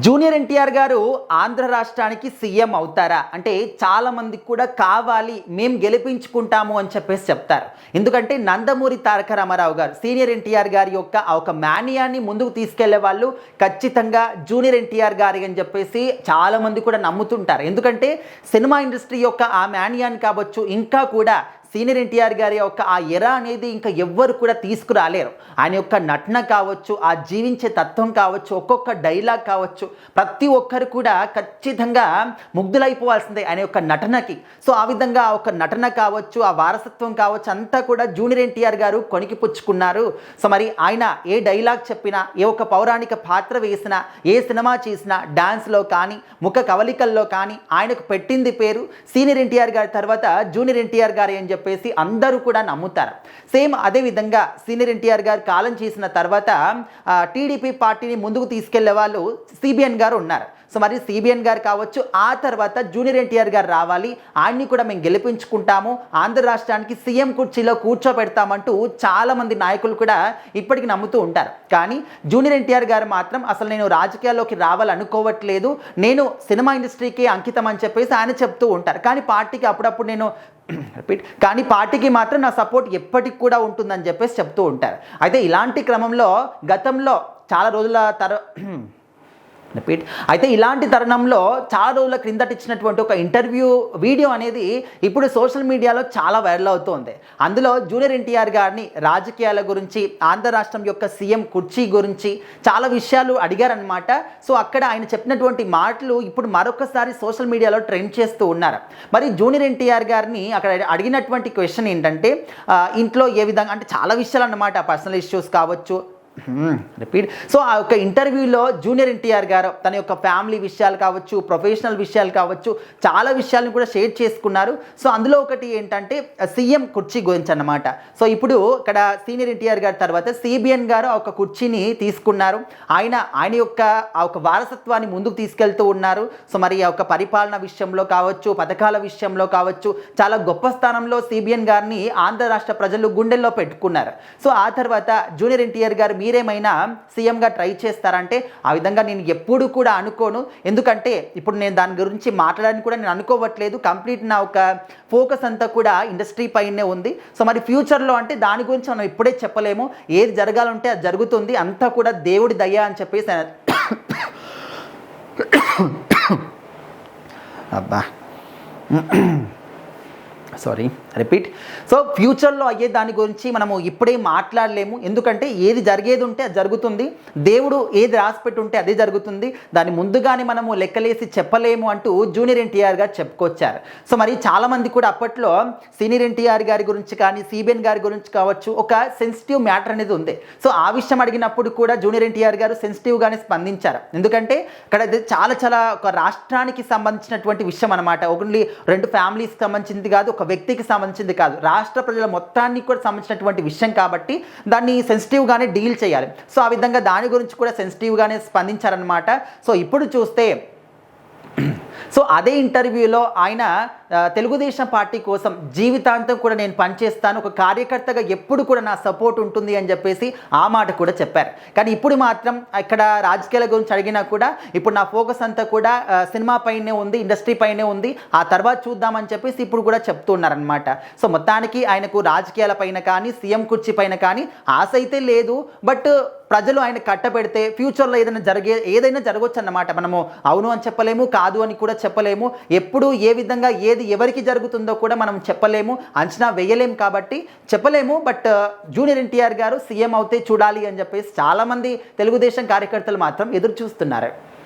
Junior NTR గారు ఆంధ్ర రాష్ట్రానికి CM అవుతారా అంటే చాలా మందికి కూడా కావాలి, మేము గెలిపించుకుంటాము అని చెప్పేసి చెప్తారు. ఎందుకంటే నందమూరి తారక రామారావు గారు సీనియర్ ఎన్టీఆర్ గారి యొక్క ఒక మాన్యాన్ని ముందుకు తీసుకెళ్లే వాళ్ళు ఖచ్చితంగా జూనియర్ ఎన్టీఆర్ గారి అని చెప్పేసి చాలా మంది కూడా నమ్ముతుంటారు. ఎందుకంటే సినిమా ఇండస్ట్రీ యొక్క ఆ మాన్యాన్ని కావచ్చు, ఇంకా కూడా సీనియర్ ఎన్టీఆర్ గారి యొక్క ఆ ఎరా అనేది ఇంకా ఎవ్వరు కూడా తీసుకురాలేరు. ఆయన యొక్క నటన కావచ్చు, ఆ జీవించే తత్వం కావచ్చు, ఒక్కొక్క డైలాగ్ కావచ్చు, ప్రతి ఒక్కరు కూడా ఖచ్చితంగా ముగ్ధులైపోవాల్సిందే ఆయన యొక్క నటనకి. సో ఆ విధంగా ఒక నటన కావచ్చు, ఆ వారసత్వం కావచ్చు, అంతా కూడా జూనియర్ ఎన్టీఆర్ గారు కొనికిపుచ్చుకున్నారు. సో మరి ఆయన ఏ డైలాగ్ చెప్పినా, ఏ ఒక పౌరాణిక పాత్ర వేసినా, ఏ సినిమా చేసినా, డాన్స్లో కానీ, ముఖ కవలికల్లో కానీ ఆయనకు పెట్టింది పేరు సీనియర్ ఎన్టీఆర్ గారి తర్వాత జూనియర్ ఎన్టీఆర్ గారి అని చెప్పేసి అందరూ కూడా నమ్ముతారు. సేమ్ అదేవిధంగా సీనియర్ ఎన్టీఆర్ గారు కాలం చేసిన తర్వాత టీడీపీ పార్టీని ముందుకు తీసుకెళ్లే వాళ్ళు సిబిఎన్ గారు ఉన్నారు. సో మరి సిబిఎన్ గారు కావచ్చు, ఆ తర్వాత జూనియర్ ఎన్టీఆర్ గారు రావాలి, ఆయన్ని కూడా మేము గెలిపించుకుంటాము, ఆంధ్ర రాష్ట్రానికి సీఎం కుర్చీలో కూర్చోబెడతామంటూ చాలామంది నాయకులు కూడా ఇప్పటికి నమ్ముతూ ఉంటారు. కానీ జూనియర్ ఎన్టీఆర్ గారు మాత్రం అసలు నేను రాజకీయాల్లోకి రావాలనుకోవట్లేదు, నేను సినిమా ఇండస్ట్రీకి అంకితం అని చెప్పేసి ఆయన చెప్తూ ఉంటారు. కానీ పార్టీకి అప్పుడప్పుడు నేను కానీ పార్టీకి మాత్రం నా సపోర్ట్ ఎప్పటికి కూడా ఉంటుందని చెప్పేసి చెప్తూ ఉంటారు. అయితే ఇలాంటి క్రమంలో గతంలో చాలా రోజుల అయితే ఇలాంటి తరుణంలో చాలా రోజుల క్రిందట ఇచ్చినటువంటి ఒక ఇంటర్వ్యూ వీడియో అనేది ఇప్పుడు సోషల్ మీడియాలో చాలా వైరల్ అవుతోంది. అందులో జూనియర్ ఎన్టీఆర్ గారిని రాజకీయాల గురించి, ఆంధ్ర రాష్ట్రం యొక్క సీఎం కుర్చీ గురించి చాలా విషయాలు అడిగారనమాట. సో అక్కడ ఆయన చెప్పినటువంటి మాటలు ఇప్పుడు మరొకసారి సోషల్ మీడియాలో ట్రెండ్ చేస్తూ ఉన్నారు. మరి జూనియర్ ఎన్టీఆర్ గారిని అక్కడ అడిగినటువంటి క్వశ్చన్ ఏంటంటే, ఇంట్లో ఏ విధంగా అంటే చాలా విషయాలు అన్నమాట, పర్సనల్ ఇష్యూస్ కావచ్చు, సో ఆ యొక్క ఇంటర్వ్యూలో జూనియర్ ఎన్టీఆర్ గారు తన యొక్క ఫ్యామిలీ విషయాలు కావచ్చు, ప్రొఫెషనల్ విషయాలు కావచ్చు, చాలా విషయాలను కూడా షేర్ చేసుకున్నారు. సో అందులో ఒకటి ఏంటంటే సీఎం కుర్చీ గురించి అన్నమాట. సో ఇప్పుడు ఇక్కడ సీనియర్ ఎన్టీఆర్ గారి తర్వాత సిబిఎన్ గారు ఒక కుర్చీని తీసుకున్నారు. ఆయన యొక్క ఆ ఒక వారసత్వాన్ని ముందుకు తీసుకెళ్తూ ఉన్నారు. సో మరి ఆ యొక్క పరిపాలన విషయంలో కావచ్చు, పథకాల విషయంలో కావచ్చు, చాలా గొప్ప స్థానంలో సిబిఎన్ గారిని ఆంధ్ర రాష్ట్ర ప్రజలు గుండెల్లో పెట్టుకున్నారు. సో ఆ తర్వాత జూనియర్ ఎన్టీఆర్ గారు మీరేమైనా సీఎంగా ట్రై చేస్తారంటే ఆ విధంగా నేను ఎప్పుడు కూడా అనుకోను, ఎందుకంటే ఇప్పుడు నేను దాని గురించి మాట్లాడడానికి కూడా నేను అనుకోవట్లేదు, కంప్లీట్ నా ఒక ఫోకస్ అంతా కూడా ఇండస్ట్రీ పైనే ఉంది. సో మరి ఫ్యూచర్లో అంటే దాని గురించి మనం ఇప్పుడే చెప్పలేము, ఏది జరగాలంటే అది జరుగుతుంది, అంతా కూడా దేవుడి దయ అని చెప్పేసి అబ్బా సారీ రిపీట్. సో ఫ్యూచర్లో అయ్యే దాని గురించి మనము ఇప్పుడే మాట్లాడలేము, ఎందుకంటే ఏది జరిగేది ఉంటే అది జరుగుతుంది, దేవుడు ఏది రాసిపెట్టి ఉంటే అదే జరుగుతుంది, దాన్ని ముందుగానే మనము లెక్కలేసి చెప్పలేము అంటూ జూనియర్ ఎన్టీఆర్ గారు చెప్పుకొచ్చారు. సో మరి చాలామంది కూడా అప్పట్లో సీనియర్ ఎన్టీఆర్ గారి గురించి కానీ, సిబిఎన్ గారి గురించి కావచ్చు, ఒక సెన్సిటివ్ మ్యాటర్ అనేది ఉంది. సో ఆ విషయం అడిగినప్పుడు కూడా జూనియర్ ఎన్టీఆర్ గారు సెన్సిటివ్గానే స్పందించారు. ఎందుకంటే ఇక్కడ చాలా ఒక రాష్ట్రానికి సంబంధించినటువంటి విషయం అనమాట. ఓన్లీ రెండు ఫ్యామిలీస్కి సంబంధించింది కాదు, ఒక వ్యక్తికి సంబంధించింది కాదు, రాష్ట్ర ప్రజల మొత్తానికి కూడా సంబంధించినటువంటి విషయం కాబట్టి దాన్ని సెన్సిటివ్గానే డీల్ చేయాలి. సో ఆ విధంగా దాని గురించి కూడా సెన్సిటివ్గానే స్పందించారనమాట. సో ఇప్పుడు చూస్తే సో అదే ఇంటర్వ్యూలో ఆయన తెలుగుదేశం పార్టీ కోసం జీవితాంతం కూడా నేను పనిచేస్తాను, ఒక కార్యకర్తగా ఎప్పుడు కూడా నా సపోర్ట్ ఉంటుంది అని చెప్పేసి ఆ మాట కూడా చెప్పారు. కానీ ఇప్పుడు మాత్రం ఇక్కడ రాజకీయాల గురించి అడిగినా కూడా ఇప్పుడు నా ఫోకస్ అంతా కూడా సినిమా పైనే ఉంది, ఇండస్ట్రీ పైనే ఉంది, ఆ తర్వాత చూద్దామని చెప్పేసి ఇప్పుడు కూడా చెప్తున్నారనమాట. సో మొత్తానికి ఆయనకు రాజకీయాల పైన కానీ, సీఎం కుర్చీ పైన కానీ ఆశ అయితే లేదు. బట్ ప్రజలు ఆయన కట్టబెడితే ఫ్యూచర్లో ఏదైనా జరగవచ్చు అన్నమాట. మనము అవును అని చెప్పలేము, కాదు అని కూడా చెప్పలేము, ఎప్పుడు ఏ విధంగా ఏది ఎవరికి జరుగుతుందో కూడా మనం చెప్పలేము, అంచనా వేయలేము కాబట్టి చెప్పలేము. బట్ జూనియర్ ఎన్టీఆర్ గారు సీఎం అవుతే చూడాలి అని చెప్పేసి చాలామంది తెలుగుదేశం కార్యకర్తలు మాత్రం ఎదురు చూస్తున్నారు.